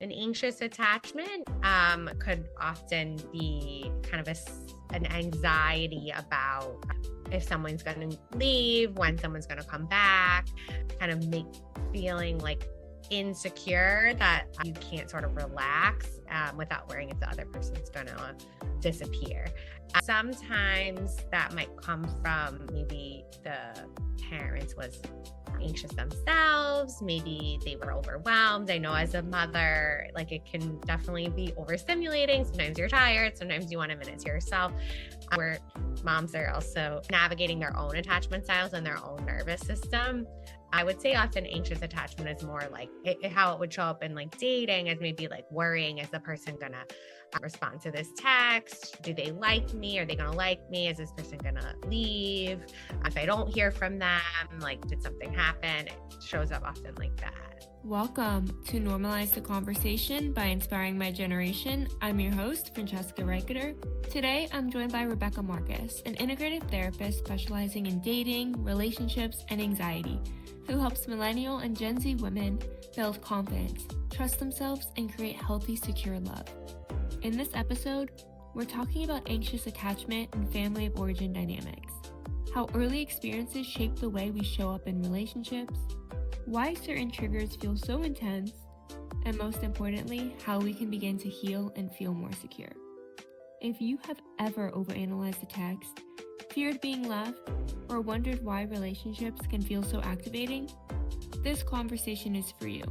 An anxious attachment could often be kind of an anxiety about if someone's going to leave, when someone's going to come back, kind of feeling like insecure that you can't sort of relax without worrying if the other person's going to disappear. Sometimes that might come from maybe the parents was anxious themselves, maybe they were overwhelmed. I know as a mother, like it can definitely be overstimulating. Sometimes you're tired, sometimes you want a minute to yourself. Where moms are also navigating their own attachment styles and their own nervous system. I would say often anxious attachment is more like how it would show up in like dating as maybe like worrying, is the person gonna respond to this text? Do they like me? Are they gonna like me? Is this person gonna leave? If I don't hear from them, like did something happen? It shows up often like that. Welcome to Normalize the Conversation by Inspiring My Generation. I'm your host, Francesca. Today, I'm joined by Rebecca Marcus, an integrative therapist specializing in dating, relationships, and anxiety, who helps millennial and Gen Z women build confidence, trust themselves, and create healthy, secure love. In this episode, we're talking about anxious attachment and family of origin dynamics, how early experiences shape the way we show up in relationships, why certain triggers feel so intense, and most importantly, how we can begin to heal and feel more secure. If you have ever overanalyzed a text, feared being left, or wondered why relationships can feel so activating, this conversation is for you.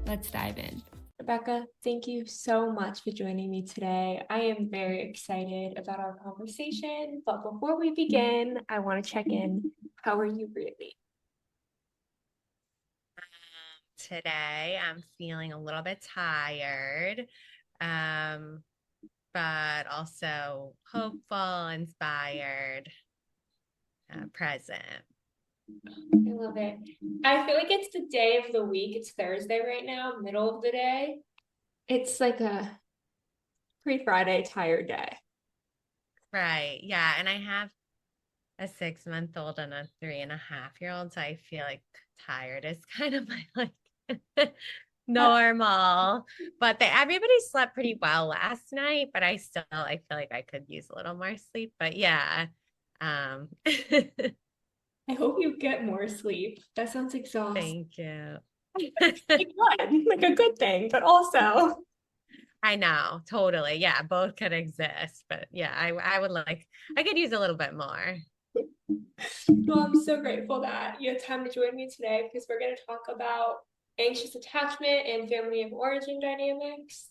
Let's dive in. Rebecca, thank you so much for joining me today. I am very excited about our conversation, but before we begin, I want to check in. How are you really? Today, I'm feeling a little bit tired, but also hopeful, inspired, present. I love it. I feel like it's the day of the week. It's Thursday right now, middle of the day. It's like a pre-Friday tired day. Right. Yeah. And I have a 6-month-old and a 3.5-year-old. So I feel like tired is kind of my like normal. But everybody slept pretty well last night, but I feel like I could use a little more sleep. But yeah. I hope you get more sleep. That sounds exhausting. Thank you. Like a good thing, but also. I know, totally. Yeah, both could exist. But yeah, I could use a little bit more. Well, I'm so grateful that you had time to join me today because we're going to talk about anxious attachment and family of origin dynamics.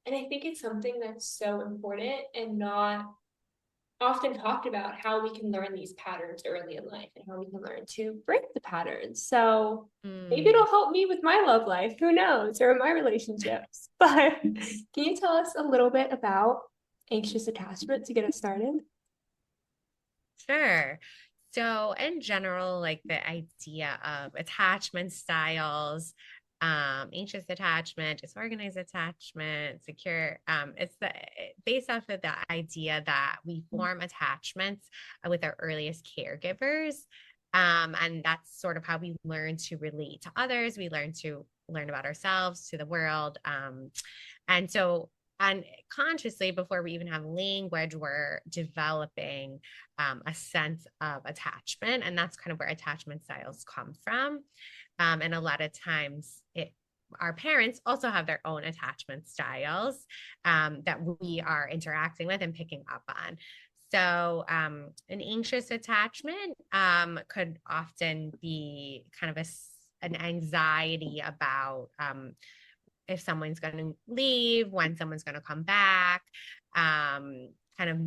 And I think it's something that's so important and not often talked about, how we can learn these patterns early in life and how we can learn to break the patterns. So maybe it'll help me with my love life, who knows, or my relationships. But can you tell us a little bit about anxious attachment to get us started? Sure. So in general, like the idea of attachment styles, anxious attachment, disorganized attachment, secure, it's based off of the idea that we form attachments with our earliest caregivers. And that's sort of how we learn to relate to others. We learn about ourselves, to the world. And consciously, before we even have language, we're developing a sense of attachment. And that's kind of where attachment styles come from. And a lot of times our parents also have their own attachment styles that we are interacting with and picking up on. So an anxious attachment could often be kind of an anxiety about if someone's going to leave, when someone's going to come back, kind of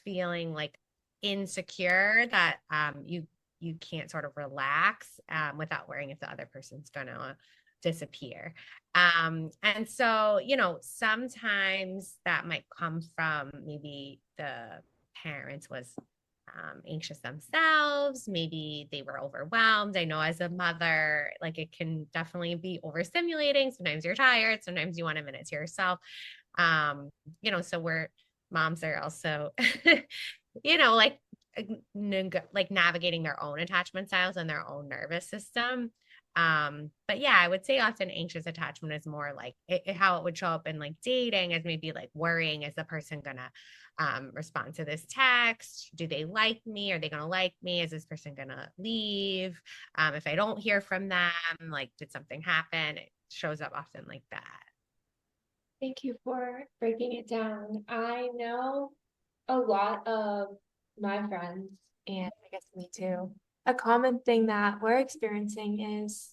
feeling like insecure that you can't sort of relax without worrying if the other person's going to disappear. And so, sometimes that might come from maybe the parents was anxious themselves, maybe they were overwhelmed. I know as a mother, like it can definitely be overstimulating. Sometimes you're tired, sometimes you want a minute to yourself. So moms are also, like navigating their own attachment styles and their own nervous system. But yeah, I would say often anxious attachment is more like how it would show up in like dating is maybe like worrying, is the person gonna respond to this text? Do they like me? Are they gonna like me? Is this person gonna leave? If I don't hear from them, like did something happen? It shows up often like that. Thank you for breaking it down. I know a lot of my friends, and I guess me too. A common thing that we're experiencing is,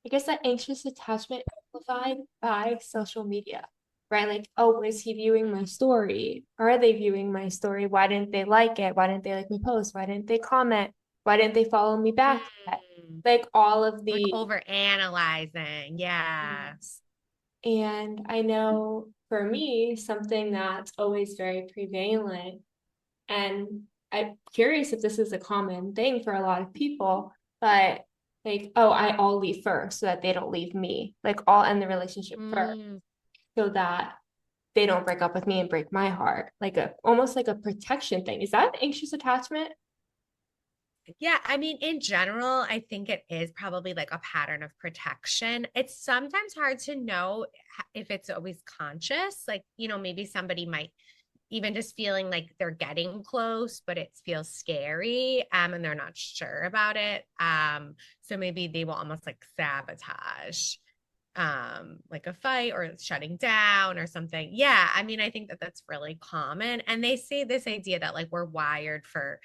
I guess, that anxious attachment amplified by social media, right? Like, oh, is he viewing my story? Are they viewing my story? Why didn't they like it? Why didn't they like my post? Why didn't they comment? Why didn't they follow me back yet? Mm, Like all of like the over analyzing. Yeah. things. And I know for me, something that's always very prevalent, and I'm curious if this is a common thing for a lot of people, but like, oh, I'll leave first so that they don't leave me. Like, I'll end the relationship first Mm. so that they don't break up with me and break my heart. Like a almost like a protection thing. Is that anxious attachment? Yeah, I mean, in general, I think it is probably like a pattern of protection. It's sometimes hard to know if it's always conscious. Like, maybe somebody might even just feeling like they're getting close, but it feels scary, and they're not sure about it. So maybe they will almost like sabotage like a fight or shutting down or something. Yeah, I mean, I think that that's really common. And they say this idea that like we're wired for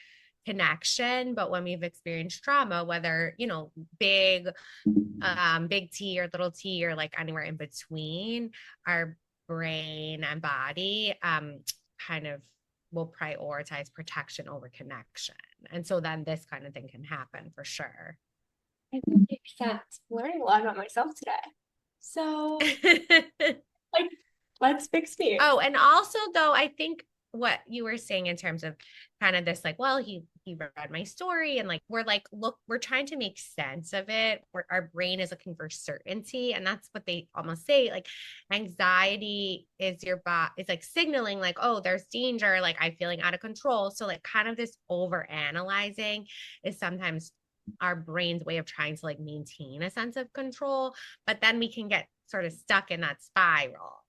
connection, but when we've experienced trauma, whether, big T or little t or like anywhere in between, our brain and body kind of will prioritize protection over connection. And so then this kind of thing can happen for sure. It makes sense. I'm learning a lot about myself today. So, like, let's fix fears. Oh, and also though, I think what you were saying in terms of kind of this like, well, he read my story and like we're like, look, we're trying to make sense of it. Our brain is looking for certainty. And that's what they almost say. Like anxiety is your body, it's like signaling like, oh, there's danger, like I'm feeling out of control. So like kind of this over analyzing is sometimes our brain's way of trying to like maintain a sense of control, but then we can get sort of stuck in that spiral.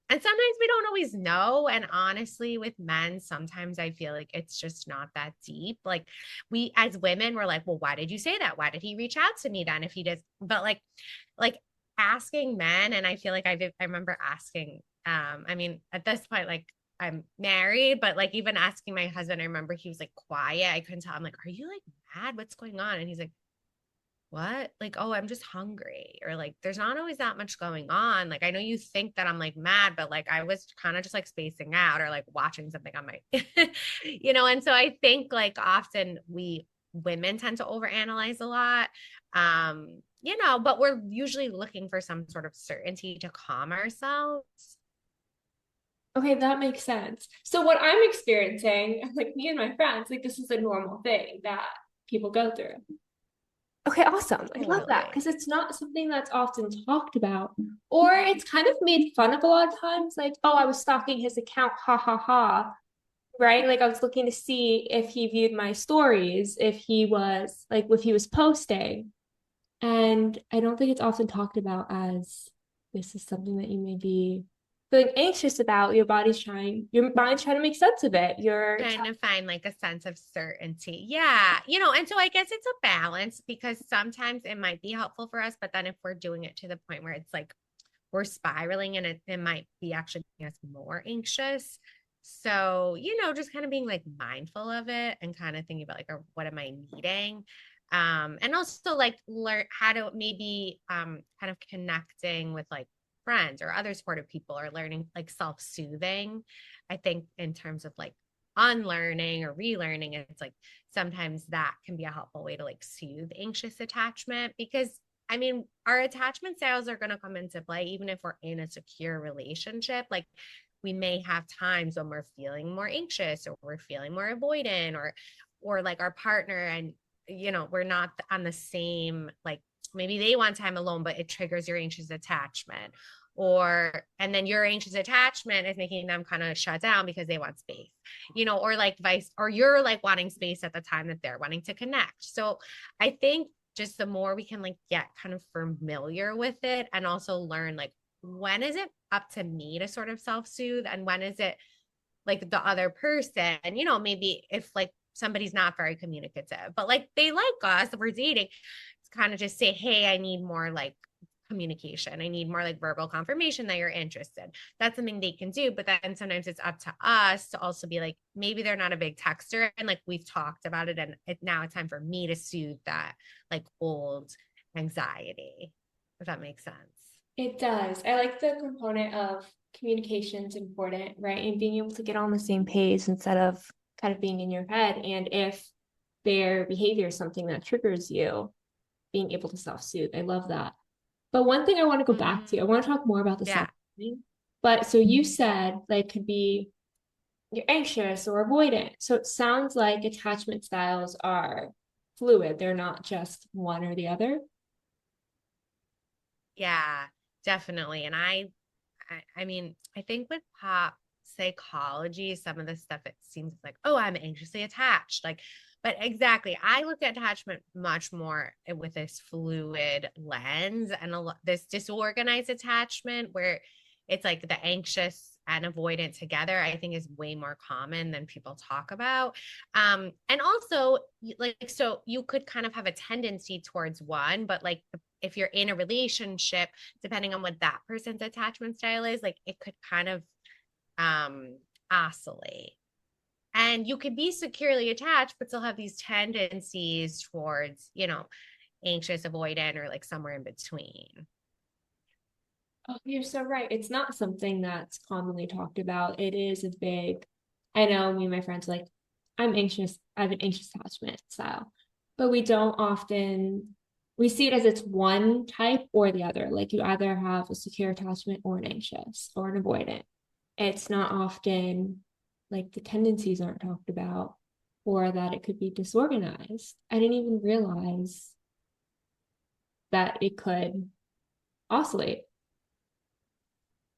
And sometimes we don't always know. And honestly, with men, sometimes I feel like it's just not that deep. Like we as women, we're like, well, why did you say that? Why did he reach out to me then if he does? But like asking men, and I feel like I remember asking, I mean, at this point, like I'm married, but like even asking my husband, I remember he was like quiet. I couldn't tell. I'm like, are you like mad? What's going on? And he's like, what? Like, oh, I'm just hungry. Or like, there's not always that much going on. Like, I know you think that I'm like mad, but like, I was kind of just like spacing out or like watching something on my, and so I think like often we women tend to overanalyze a lot. But we're usually looking for some sort of certainty to calm ourselves. Okay, that makes sense. So what I'm experiencing, like me and my friends, like this is a normal thing that people go through. Okay, awesome. I love that Totally. because it's not something that's often talked about, or it's kind of made fun of a lot of times. Like, oh, I was stalking his account, ha ha ha. Right? Like I was looking to see if he viewed my stories, if he was posting. And I don't think it's often talked about as this is something that you may be feeling anxious about. Your mind's trying to make sense of it. Trying to find like a sense of certainty. Yeah. And so I guess it's a balance because sometimes it might be helpful for us, but then if we're doing it to the point where it's like we're spiraling and it might be actually making us more anxious. So, just kind of being like mindful of it and kind of thinking about like, what am I needing? And also like learn how to maybe kind of connecting with like friends or other supportive people or learning like self-soothing. I think in terms of like unlearning or relearning, it's like sometimes that can be a helpful way to like soothe anxious attachment because I mean, our attachment styles are going to come into play even if we're in a secure relationship. Like we may have times when we're feeling more anxious or we're feeling more avoidant or like our partner and we're not on the same like maybe they want time alone, but it triggers your anxious attachment and then your anxious attachment is making them kind of shut down because they want space, or like or you're like wanting space at the time that they're wanting to connect. So I think just the more we can like get kind of familiar with it and also learn like when is it up to me to sort of self-soothe and when is it like the other person, maybe if like somebody's not very communicative, but like they like us, we're dating, it's kind of just say, hey, I need more like communication. I need more like verbal confirmation that you're interested. That's something they can do. But then sometimes it's up to us to also be like, maybe they're not a big texter and like we've talked about it. And now it's time for me to soothe that like old anxiety, if that makes sense. It does. I like the component of communication's important, right? And being able to get on the same page instead of kind of being in your head. And if their behavior is something that triggers you, being able to self-soothe. I love that. But one thing I want to go back to, I want to talk more about the Yeah. self-soothing. But so you said like could be you're anxious or avoidant. So it sounds like attachment styles are fluid. They're not just one or the other. Yeah, definitely. And I mean, I think with pop psychology, some of the stuff it seems like, oh, I'm anxiously attached. Like, but exactly, I look at attachment much more with this fluid lens and this disorganized attachment where it's like the anxious and avoidant together, I think is way more common than people talk about. And also, like, so you could kind of have a tendency towards one, but like if you're in a relationship, depending on what that person's attachment style is, like it could kind of um oscillate. And you could be securely attached, but still have these tendencies towards, anxious, avoidant, or like somewhere in between. Oh, you're so right. It's not something that's commonly talked about. It is a big, I know me and my friends are like, I'm anxious. I have an anxious attachment style, but we don't often, we see it as it's one type or the other. Like you either have a secure attachment or an anxious or an avoidant. It's not often like the tendencies aren't talked about or that it could be disorganized. I didn't even realize that it could oscillate.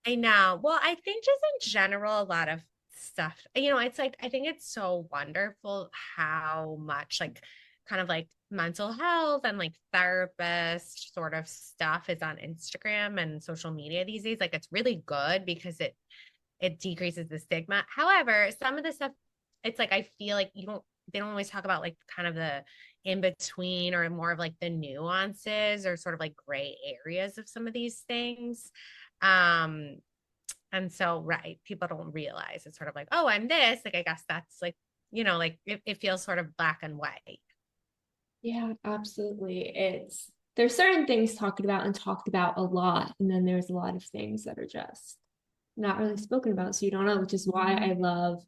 I know. Well, I think just in general, a lot of stuff, it's like, I think it's so wonderful how much like kind of like mental health and like therapist sort of stuff is on Instagram and social media these days. Like it's really good because it decreases the stigma. However, some of the stuff, it's like I feel like they don't always talk about like kind of the in between or more of like the nuances or sort of like gray areas of some of these things. Um, and so, right, people don't realize it's sort of like, oh, I'm this. Like, I guess that's like, like it feels sort of black and white. Yeah, absolutely. There's certain things talked about a lot, and then there's a lot of things that are just not really spoken about. So you don't know, which is why I love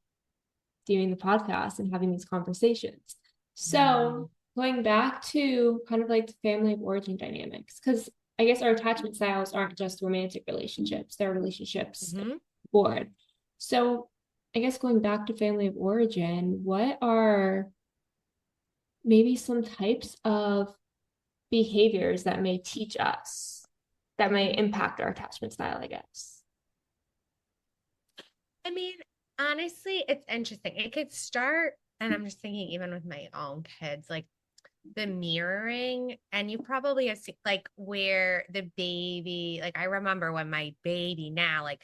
doing the podcast and having these conversations. So going back to kind of like the family of origin dynamics, because I guess our attachment styles aren't just romantic relationships, they're relationships Mm-hmm. board. So I guess going back to family of origin, what are maybe some types of behaviors that may teach us that may impact our attachment style, I guess? I mean, honestly, it's interesting. It could start, and I'm just thinking, even with my own kids, like the mirroring, and you probably have seen like where the baby, like I remember when my baby now like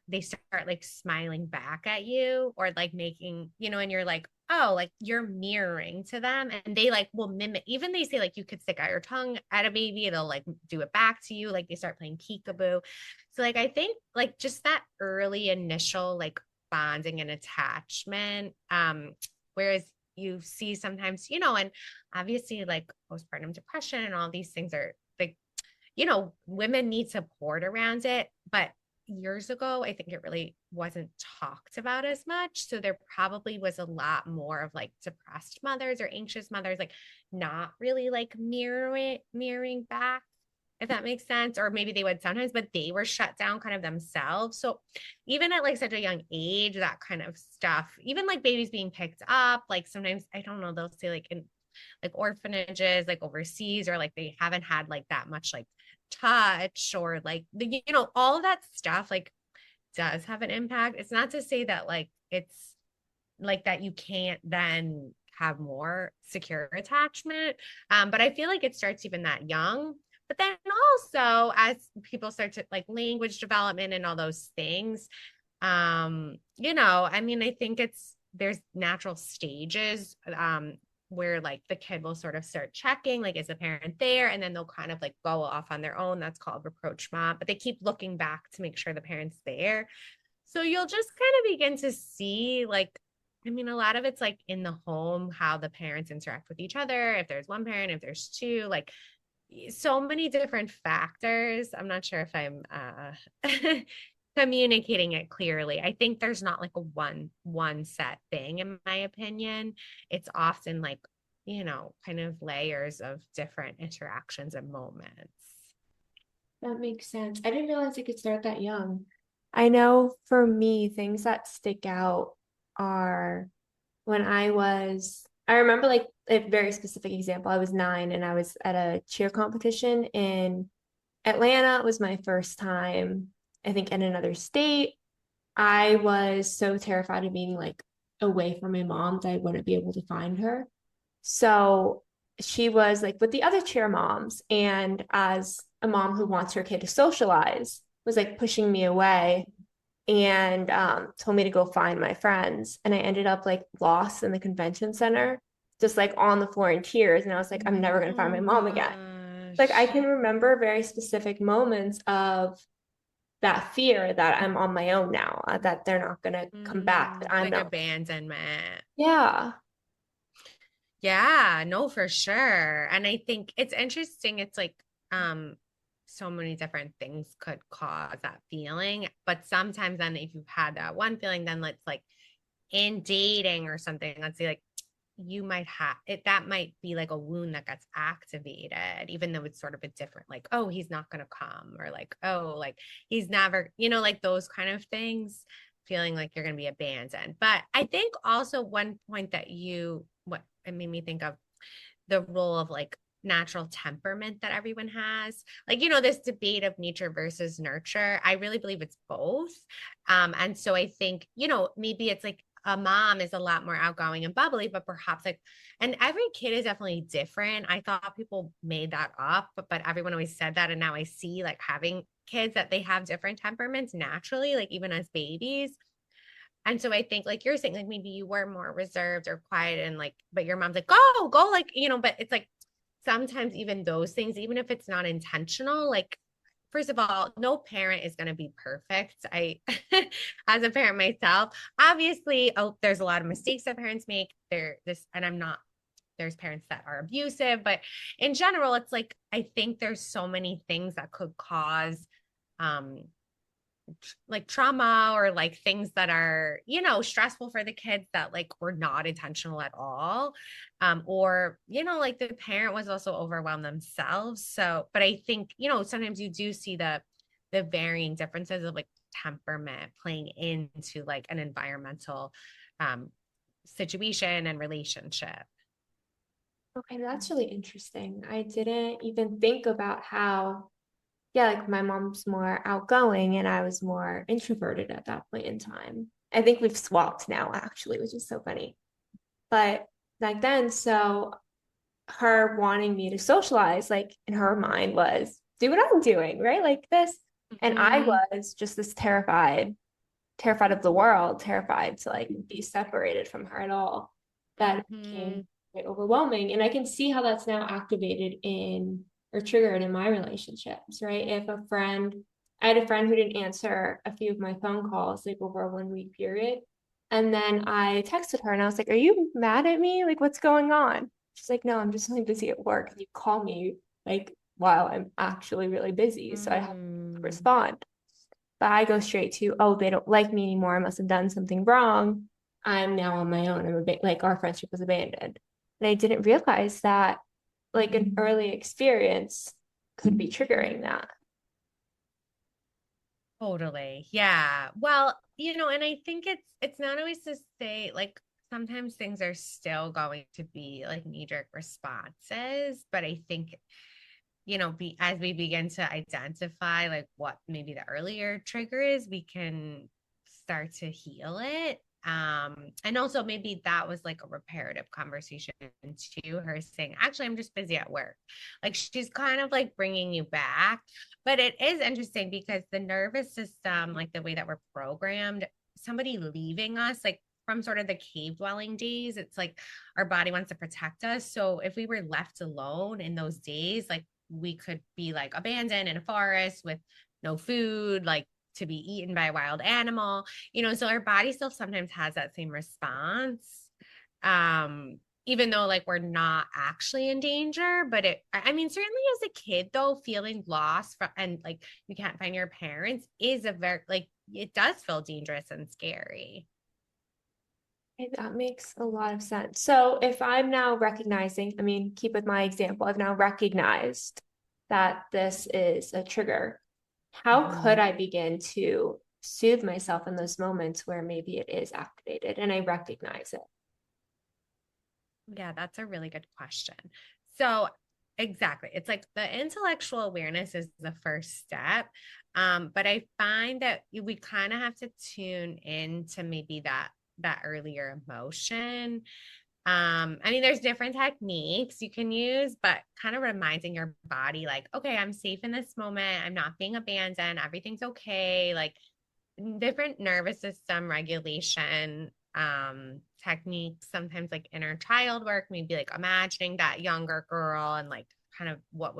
they start like smiling back at you or like making, and you're like, oh, like you're mirroring to them and they like will mimic, even they say like you could stick out your tongue at a baby, they'll like do it back to you, like they start playing peekaboo. So like I think like just that early initial like bonding and attachment, whereas you see sometimes, and obviously like postpartum depression and all these things are like, women need support around it. But years ago, I think it really wasn't talked about as much. So there probably was a lot more of like depressed mothers or anxious mothers, like not really like mirroring back, if that makes sense. Or maybe they would sometimes, but they were shut down kind of themselves. So even at like such a young age, that kind of stuff, even like babies being picked up, like sometimes, I don't know, they'll say like in like orphanages, like overseas, or like they haven't had like that much like touch or like all of that stuff like does have an impact. It's not to say that like it's like that you can't then have more secure attachment. But I feel like it starts even that young. But then also as people start to like language development and all those things, I mean, I think there's natural stages where like the kid will sort of start checking, like, is the parent there? And then they'll kind of like go off on their own. That's called rapprochement, but they keep looking back to make sure the parent's there. So you'll just kind of begin to see like, I mean, a lot of it's like in the home, how the parents interact with each other. If there's one parent, if there's two, like so many different factors. I'm not sure if I'm communicating it clearly. I think there's not like a one set thing in my opinion. It's often like, kind of layers of different interactions and moments. That makes sense. I didn't realize it could start that young. I know for me, things that stick out are when I remember like a very specific example. I was 9 and I was at a cheer competition in Atlanta. It was my first time, I think, in another state. I was so terrified of being like away from my mom that I wouldn't be able to find her. So she was like with the other cheer moms, and as a mom who wants her kid to socialize, was like pushing me away and told me to go find my friends. And I ended up like lost in the convention center, just like on the floor in tears. And I was like, I'm never gonna find my Oh mom again. Like I gosh. can remember very specific moments of that fear that I'm on my own now, that they're not gonna come back, that I'm Like not. abandonment. Yeah. Yeah, no, for sure. And I think it's interesting. It's like, um, so many different things could cause that feeling. But sometimes then if you've had that one feeling, then let's like in dating or something, let's say like you might have it, that might be like a wound that gets activated, even though it's sort of a different, like, oh, he's not gonna come, or like, oh, like he's never, like those kind of things, feeling like you're gonna be abandoned. But I think also one point that what it made me think of the role of like natural temperament that everyone has. Like, this debate of nature versus nurture. I really believe it's both. And so I think, maybe it's like a mom is a lot more outgoing and bubbly, but perhaps like, and every kid is definitely different. I thought people made that up, but everyone always said that. And now I see like having kids that they have different temperaments naturally, like even as babies. And so I think like you're saying, like maybe you were more reserved or quiet and like, but your mom's like, go, like, but it's like sometimes even those things, even if it's not intentional, like, first of all, no parent is going to be perfect. As a parent myself, obviously, there's a lot of mistakes that parents make. And I'm not, there's parents that are abusive, but in general, it's like, I think there's so many things that could cause, um, like trauma or like things that are stressful for the kids that like were not intentional at all, or like the parent was also overwhelmed themselves. So but I think sometimes you do see the varying differences of like temperament playing into like an environmental um situation and relationship. Okay, that's really interesting. I didn't even think about how, yeah, like my mom's more outgoing and I was more introverted at that point in time. I think we've swapped now, actually, which is so funny. But back then, so her wanting me to socialize, like in her mind was do what I'm doing, right? Like this. And I Mm-hmm. was just this terrified of the world, terrified to like be separated from her at all. That Mm-hmm. became quite overwhelming. And I can see how that's now activated in or triggered in my relationships, right? If I had a friend who didn't answer a few of my phone calls like over a 1 week period. And then I texted her and I was like, are you mad at me? Like, what's going on? She's like, no, I'm just really busy at work. And you call me like while I'm actually really busy. So I have to Mm-hmm. respond. But I go straight to, oh, they don't like me anymore. I must have done something wrong. I'm now on my own. Like our friendship was abandoned. And I didn't realize that like an early experience could be triggering that. Totally. Yeah. Well, and I think it's not always to say like sometimes things are still going to be like knee-jerk responses, but I think, as we begin to identify like what maybe the earlier trigger is, we can start to heal it. And also maybe that was like a reparative conversation to her saying, actually, I'm just busy at work. Like she's kind of like bringing you back. But it is interesting because the nervous system, like the way that we're programmed, somebody leaving us, like from sort of the cave dwelling days, it's like our body wants to protect us. So if we were left alone in those days, like we could be like abandoned in a forest with no food, like to be eaten by a wild animal, so our body still sometimes has that same response. Even though like we're not actually in danger, but I mean, certainly as a kid though, feeling lost and like you can't find your parents is a very like it does feel dangerous and scary. Okay, that makes a lot of sense. So if I'm now recognizing, I mean, keep with my example, I've now recognized that this is a trigger. How could Mhm. I begin to soothe myself in those moments where maybe it is activated and I recognize it? Yeah, that's a really good question. So, exactly. It's like the intellectual awareness is the first step. But I find that we kind of have to tune into maybe that earlier emotion. I mean, there's different techniques you can use, but kind of reminding your body, like, okay, I'm safe in this moment. I'm not being abandoned. Everything's okay. Like different nervous system regulation techniques, sometimes like inner child work, maybe like imagining that younger girl and like kind of what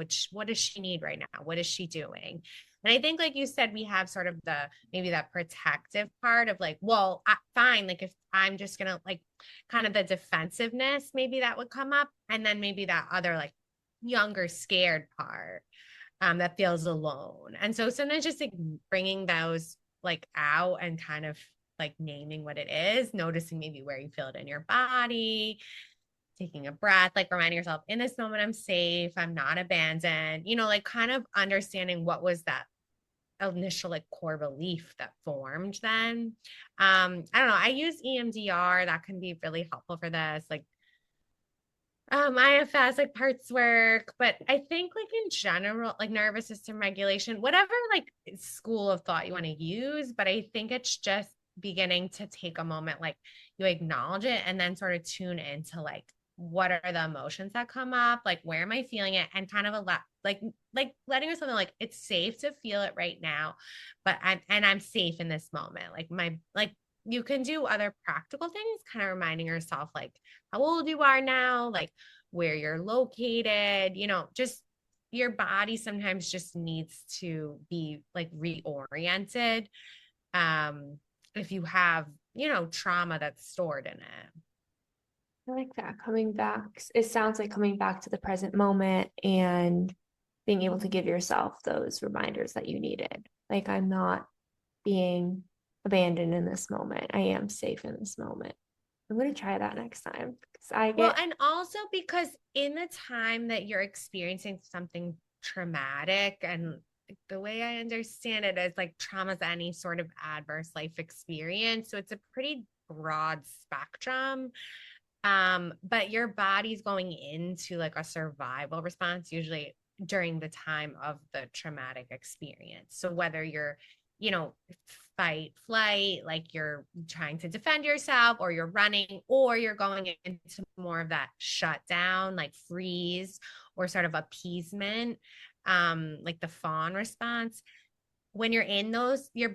does she need right now, what is she doing. And I think like you said, we have sort of the maybe that protective part of like, well, fine, like if I'm just gonna like kind of the defensiveness maybe that would come up, and then maybe that other like younger scared part that feels alone. And so sometimes just like bringing those like out and kind of like naming what it is, noticing maybe where you feel it in your body, taking a breath, like reminding yourself in this moment, I'm safe, I'm not abandoned, like kind of understanding what was that initial like core belief that formed then. I don't know. I use EMDR. That can be really helpful for this. Like IFS, like parts work, but I think like in general, like nervous system regulation, whatever like school of thought you want to use, but I think it's just beginning to take a moment, like you acknowledge it and then sort of tune into like what are the emotions that come up, like where am I feeling it, and kind of a lot like letting yourself know like it's safe to feel it right now, but I'm safe in this moment. Like my like you can do other practical things, kind of reminding yourself like how old you are now, like where you're located, just your body sometimes just needs to be like reoriented. Um, if you have, trauma that's stored in it. I like that. Coming back, it sounds like coming back to the present moment and being able to give yourself those reminders that you needed. Like, I'm not being abandoned in this moment. I am safe in this moment. I'm going to try that next time because I Well, get, and also because in the time that you're experiencing something traumatic, and the way I understand it is like trauma is any sort of adverse life experience. So it's a pretty broad spectrum. But your body's going into like a survival response, usually during the time of the traumatic experience. So whether you're, you know, fight, flight, like you're trying to defend yourself, or you're running, or you're going into more of that shutdown, like freeze or sort of appeasement, like the fawn response, when you're in those, your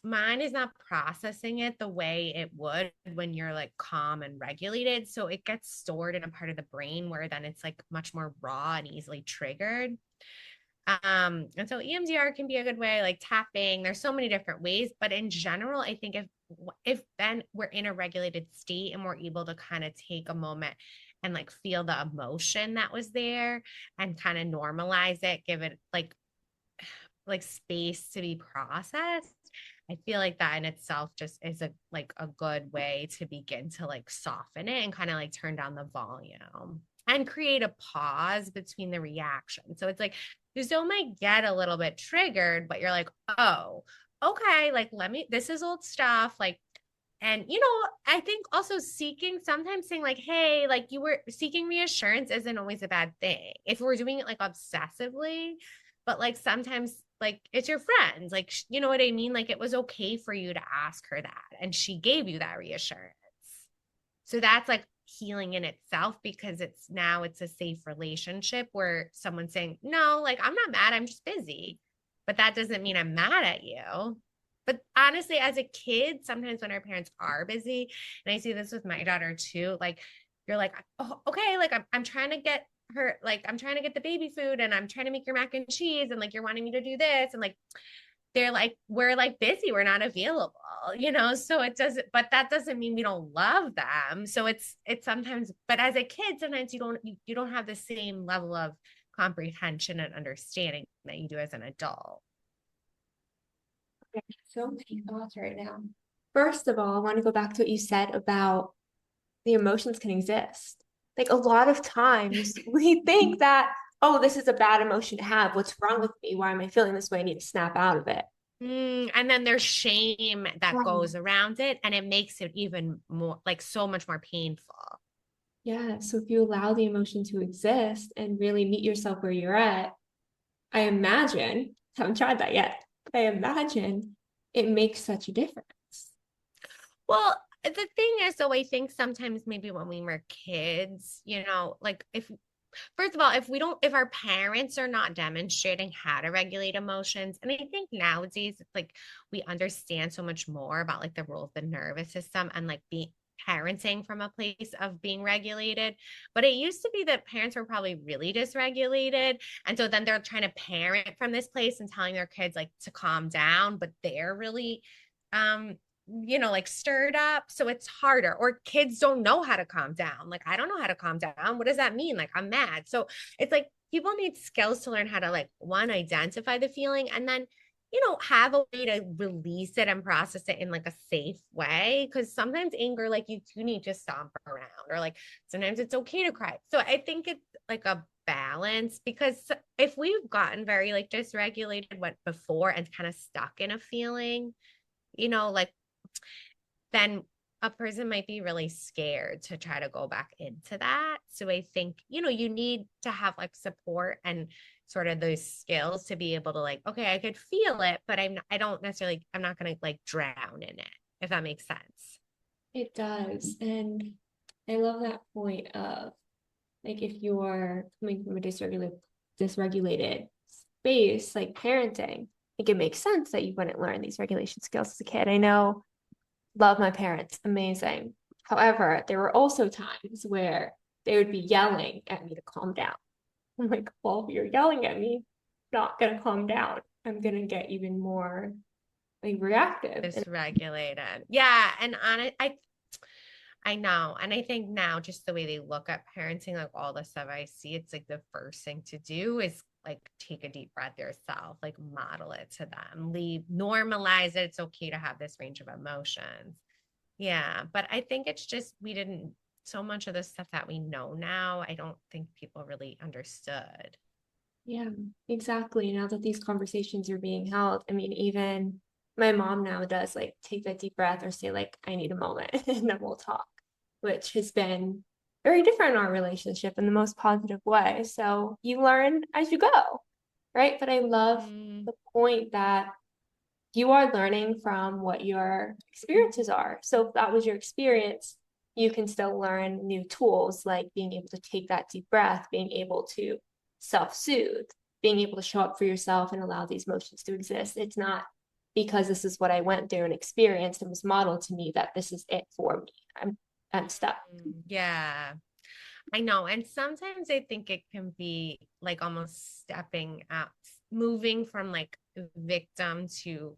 mind is not processing it the way it would when you're like calm and regulated, so it gets stored in a part of the brain where then it's like much more raw and easily triggered. And so EMDR can be a good way, like tapping. There's so many different ways, but in general, I think if then we're in a regulated state and we're able to kind of take a moment and like feel the emotion that was there and kind of normalize it, give it like space to be processed, I feel like that in itself just is a good way to begin to like soften it and kind of like turn down the volume and create a pause between the reaction. So it's like you still might get a little bit triggered, but you're like, oh, okay, like let me, this is old stuff, like, and I think also seeking, sometimes saying like, hey, like you were seeking reassurance isn't always a bad thing if we're doing it like obsessively, but like sometimes like it's your friends. Like, you know what I mean? Like it was okay for you to ask her that. And she gave you that reassurance. So that's like healing in itself because it's a safe relationship where someone's saying, no, like I'm not mad, I'm just busy. But that doesn't mean I'm mad at you. But honestly, as a kid, sometimes when our parents are busy, and I see this with my daughter too, like you're like, oh, okay, like I'm trying to get her, like I'm trying to get the baby food and I'm trying to make your mac and cheese, and like you're wanting me to do this. And like they're like, we're like busy, we're not available, so it doesn't, but that doesn't mean we don't love them. So it's sometimes, but as a kid sometimes you don't have the same level of comprehension and understanding that you do as an adult. Okay, so many thoughts right now. First of all, I want to go back to what you said about the emotions can exist. Like a lot of times we think that, oh, this is a bad emotion to have. What's wrong with me? Why am I feeling this way? I need to snap out of it. And then there's shame that Right. goes around it, and it makes it even more like so much more painful. Yeah. So if you allow the emotion to exist and really meet yourself where you're at, I imagine, haven't tried that yet, but I imagine it makes such a difference. Well, the thing is, though, I think sometimes maybe when we were kids, like if first of all, if our parents are not demonstrating how to regulate emotions, and I think nowadays it's like we understand so much more about like the role of the nervous system and like being parenting from a place of being regulated. But it used to be that parents were probably really dysregulated. And so then they're trying to parent from this place and telling their kids like to calm down, but they're really um like stirred up. So it's harder. Or kids don't know how to calm down. Like, I don't know how to calm down. What does that mean? Like, I'm mad. So it's like people need skills to learn how to, like, one, identify the feeling, and then, have a way to release it and process it in like a safe way. Cause sometimes anger, like, you do need to stomp around, or like sometimes it's okay to cry. So I think it's like a balance, because if we've gotten very like dysregulated what before and kind of stuck in a feeling, like then a person might be really scared to try to go back into that. So I think, you need to have like support and sort of those skills to be able to like, okay, I could feel it, but I don't necessarily, I'm not going to like drown in it, if that makes sense. It does. And I love that point of like if you're coming from a dysregulated space, like parenting, like it makes sense that you wouldn't learn these regulation skills as a kid. I know, love my parents, amazing. However, there were also times where they would be yelling at me to calm down. I'm like, well, if you're yelling at me, I'm not gonna calm down. I'm gonna get even more like reactive. And Dysregulated. Yeah. And on it, I know. And I think now just the way they look at parenting, like all the stuff I see, it's like the first thing to do is like take a deep breath yourself, like model it to them, normalize it. It's okay to have this range of emotions. Yeah. But I think it's just, we didn't, so much of the stuff that we know now, I don't think people really understood. yeah, exactly. Now that these conversations are being held, I mean, even my mom now does like take that deep breath or say, like, I need a moment and then we'll talk, which has been very different in our relationship in the most positive way. So you learn as you go, right? But I love Mm, the point that you are learning from what your experiences are. So if that was your experience, you can still learn new tools like being able to take that deep breath, being able to self-soothe, being able to show up for yourself and allow these emotions to exist. It's not because this is what I went through and experienced and was modeled to me that this is it for me. I'm stuck. yeah. I know. And sometimes I think it can be like almost stepping out, moving from like victim to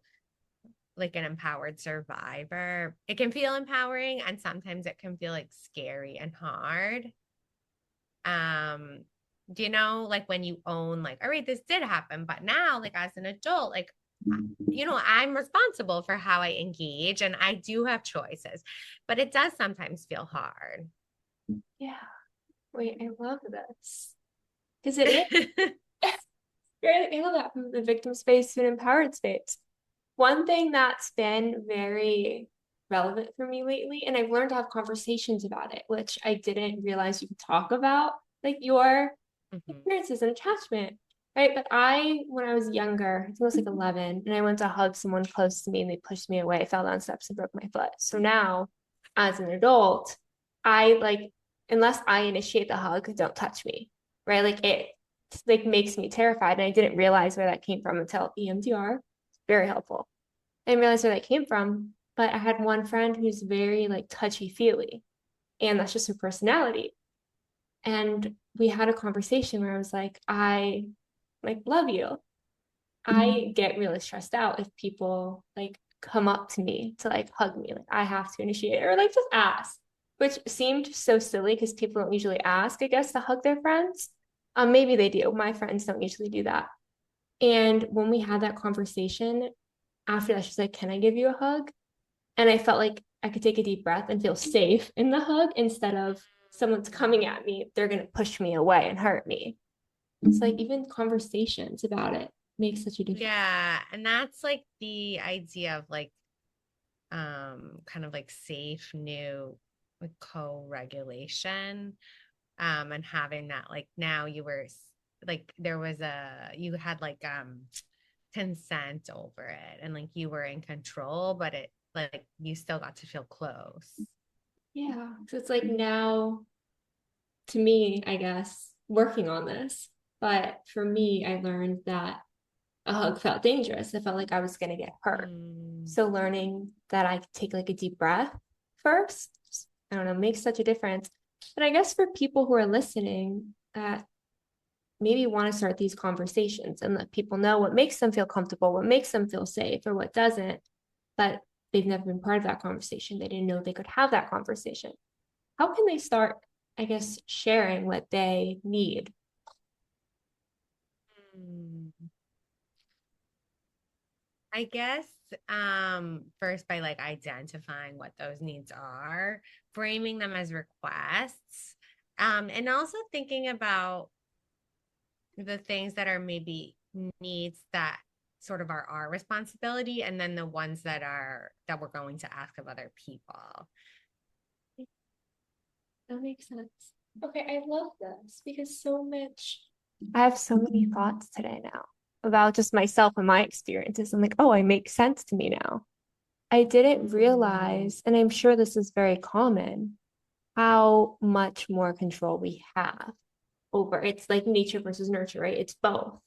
like an empowered survivor. It can feel empowering, and sometimes it can feel like scary and hard. Um, like when you own, like, all right, this did happen, but now, like, as an adult, like, I'm responsible for how I engage and I do have choices, but it does sometimes feel hard. Yeah. Wait, I love this. Because it is. I love that from the victim space to an empowered space. One thing that's been very relevant for me lately, and I've learned to have conversations about it, which I didn't realize you could talk about, like your Mhm. experiences and attachment. Right. But when I was younger, I think I was like 11, and I went to hug someone close to me and they pushed me away, fell down steps and broke my foot. So now, as an adult, I like, unless I initiate the hug, don't touch me. Right. Like it like makes me terrified. And I didn't realize where that came from until EMDR. Very helpful. I didn't realize where that came from. But I had one friend who's very like touchy feely, and that's just her personality. And we had a conversation where I was like, I like love you. I get really stressed out if people like come up to me to like hug me. Like I have to initiate or like just ask, which seemed so silly because people don't usually ask, I guess, to hug their friends. Maybe they do. My friends don't usually do that. And when we had that conversation, after that, she's like, "Can I give you a hug?" And I felt like I could take a deep breath and feel safe in the hug instead of someone's coming at me, they're going to push me away and hurt me. It's like even conversations about it makes such a difference. Yeah, and that's like the idea of like kind of like safe new like co-regulation and having that like now you were like there was a you had like consent over it and like you were in control but it like you still got to feel close. Yeah. So it's like now, to me, I guess, working on this. But for me, I learned that a hug felt dangerous. I felt like I was going to get hurt. Mm. So learning that I could take like a deep breath first, I don't know, makes such a difference. But I guess for people who are listening that maybe want to start these conversations and let people know what makes them feel comfortable, what makes them feel safe, or what doesn't, but they've never been part of that conversation. They didn't know they could have that conversation. How can they start, I guess, sharing what they need? Mm. I guess first by like identifying what those needs are, framing them as requests, and also thinking about the things that are maybe needs that sort of are our responsibility and then the ones that we're going to ask of other people. That makes sense. Okay, I love this because I have so many thoughts today now about just myself and my experiences. I'm like, oh, it makes sense to me now. I didn't realize, and I'm sure this is very common, how much more control we have over it's like nature versus nurture, right? It's both.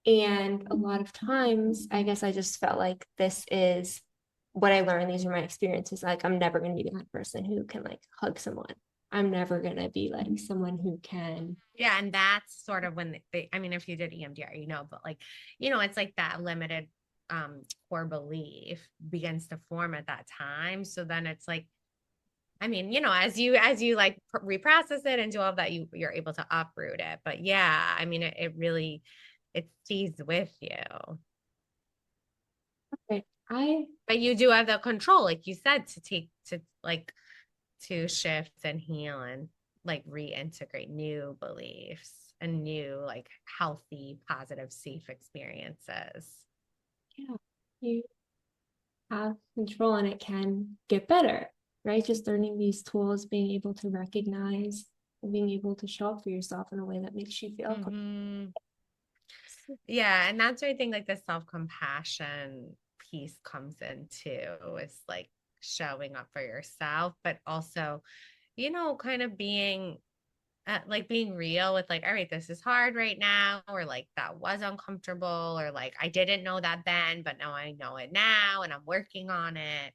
And a lot of times, I guess I just felt like this is what I learned. These are my experiences. Like, I'm never going to be that person who can like hug someone. I'm never going to be like someone who can. Yeah, and that's sort of when I mean, if you did EMDR, but like, it's like that limited core belief begins to form at that time. So then it's like, I mean, as you like reprocess it and do all of that, you're able to uproot it. But yeah, I mean, it really it stays with you. Okay, I But you do have the control, like you said, to like to shift and heal and like reintegrate new beliefs and new like healthy, positive, safe experiences. yeah, you have control and it can get better, right? Just learning these tools, being able to recognize and being able to show up for yourself in a way that makes you feel Mm-hmm. Yeah, and that's where I think like the self-compassion piece comes in too, is like showing up for yourself, but also, kind of being like being real with like, all right, this is hard right now, or like that was uncomfortable, or like I didn't know that then, but now I know it now and I'm working on it.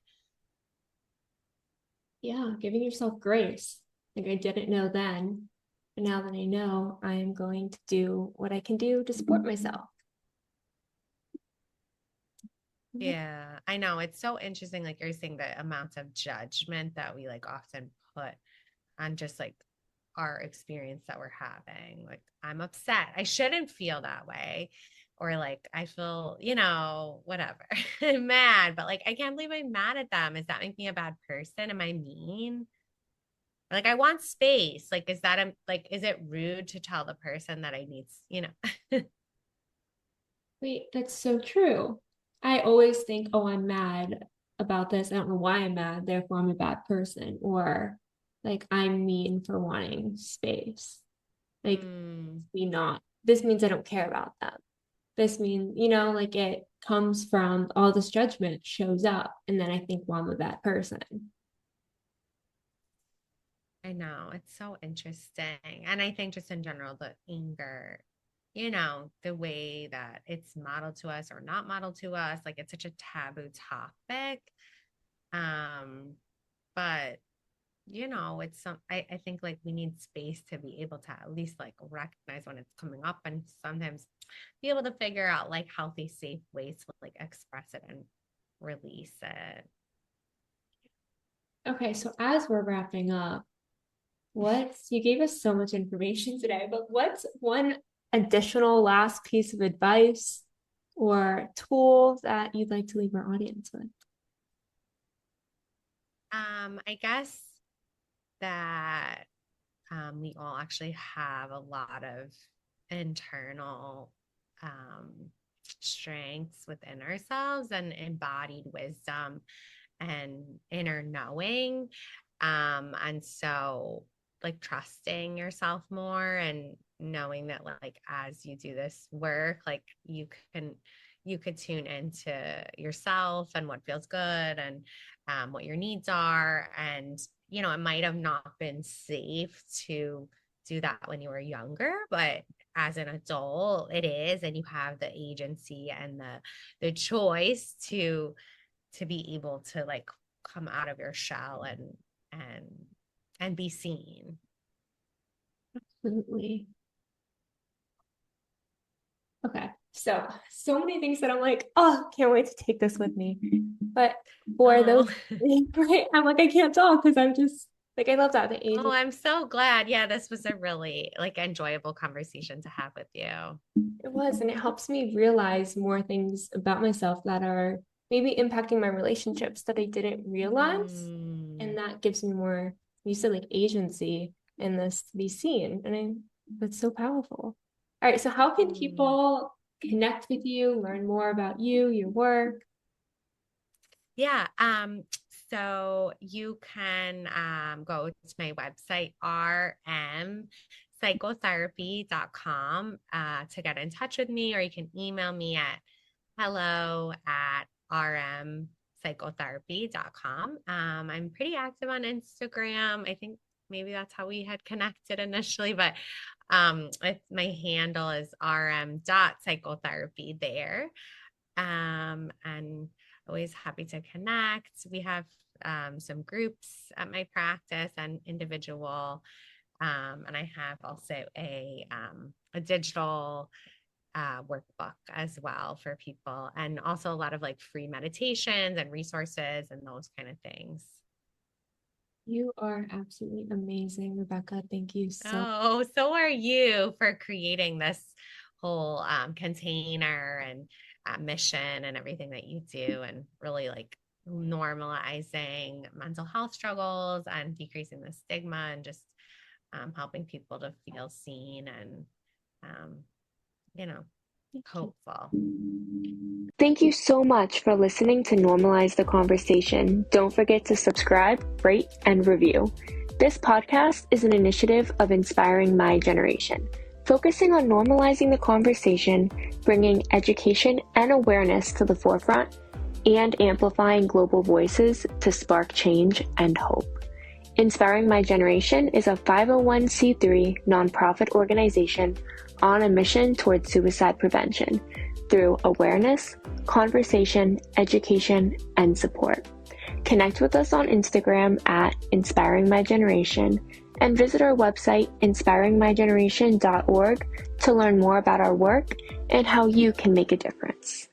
yeah, giving yourself grace. Like I didn't know then, but now that I know, I am going to do what I can do to support myself. Yeah, I know. It's so interesting. Like you're saying, the amounts of judgment that we like often put on just like our experience that we're having. Like, I'm upset. I shouldn't feel that way. Or like, I feel, whatever, mad, but like, I can't believe I'm mad at them. Does that make me a bad person? Am I mean? Like, I want space. Like, is it rude to tell the person that I need? Wait, that's so true. I always think, oh, I'm mad about this. I don't know why I'm mad, therefore I'm a bad person. Or like I'm mean for wanting space. Like Mm. be not this means I don't care about them. This means, like it comes from all this judgment shows up. And then I think, well, I'm a bad person. I know, it's so interesting. And I think just in general, the anger, the way that it's modeled to us or not modeled to us, like it's such a taboo topic. But it's I think like we need space to be able to at least like recognize when it's coming up and sometimes be able to figure out like healthy, safe ways to like express it and release it. Okay, so as we're wrapping up, you gave us so much information today, but what's one additional last piece of advice or tool that you'd like to leave our audience with? I guess that we all actually have a lot of internal strengths within ourselves and embodied wisdom and inner knowing. And so like trusting yourself more and knowing that like as you do this work, like you could tune into yourself and what feels good and what your needs are. And, it might have not been safe to do that when you were younger, but as an adult, it is, and you have the agency and the choice to be able to like come out of your shell and be seen. Absolutely. Okay. So many things that I'm like, oh, can't wait to take this with me. But for those, right, I'm like, I can't talk because I'm just like, I love that. The age. Oh, I'm so glad. Yeah, this was a really like enjoyable conversation to have with you. It was, and it helps me realize more things about myself that are maybe impacting my relationships that I didn't realize. And that gives me more, you said like agency in this to be seen. And that's so powerful. All right. So how can people connect with you, learn more about you, your work? Yeah. So you can go to my website, rmpsychotherapy.com, to get in touch with me, or you can email me at hello@rmpsychotherapy.com. I'm pretty active on Instagram. I think maybe that's how we had connected initially, but my handle is rm.psychotherapy there. And always happy to connect. We have some groups at my practice and individual. And I have also a digital workbook as well for people, and also a lot of like free meditations and resources and those kind of things. You are absolutely amazing, Rebecca. Thank you so much. Oh, so are you for creating this whole container and mission and everything that you do, and really like normalizing mental health struggles and decreasing the stigma and just helping people to feel seen and, hopeful. Thank you so much for listening to Normalize the Conversation. Don't forget to subscribe, rate, and review. This podcast is an initiative of Inspiring My Generation, focusing on normalizing the conversation, bringing education and awareness to the forefront, and amplifying global voices to spark change and hope. Inspiring My Generation is a 501c3 nonprofit organization on a mission towards suicide prevention through awareness, conversation, education, and support. Connect with us on Instagram at Inspiring My Generation and visit our website, inspiringmygeneration.org, to learn more about our work and how you can make a difference.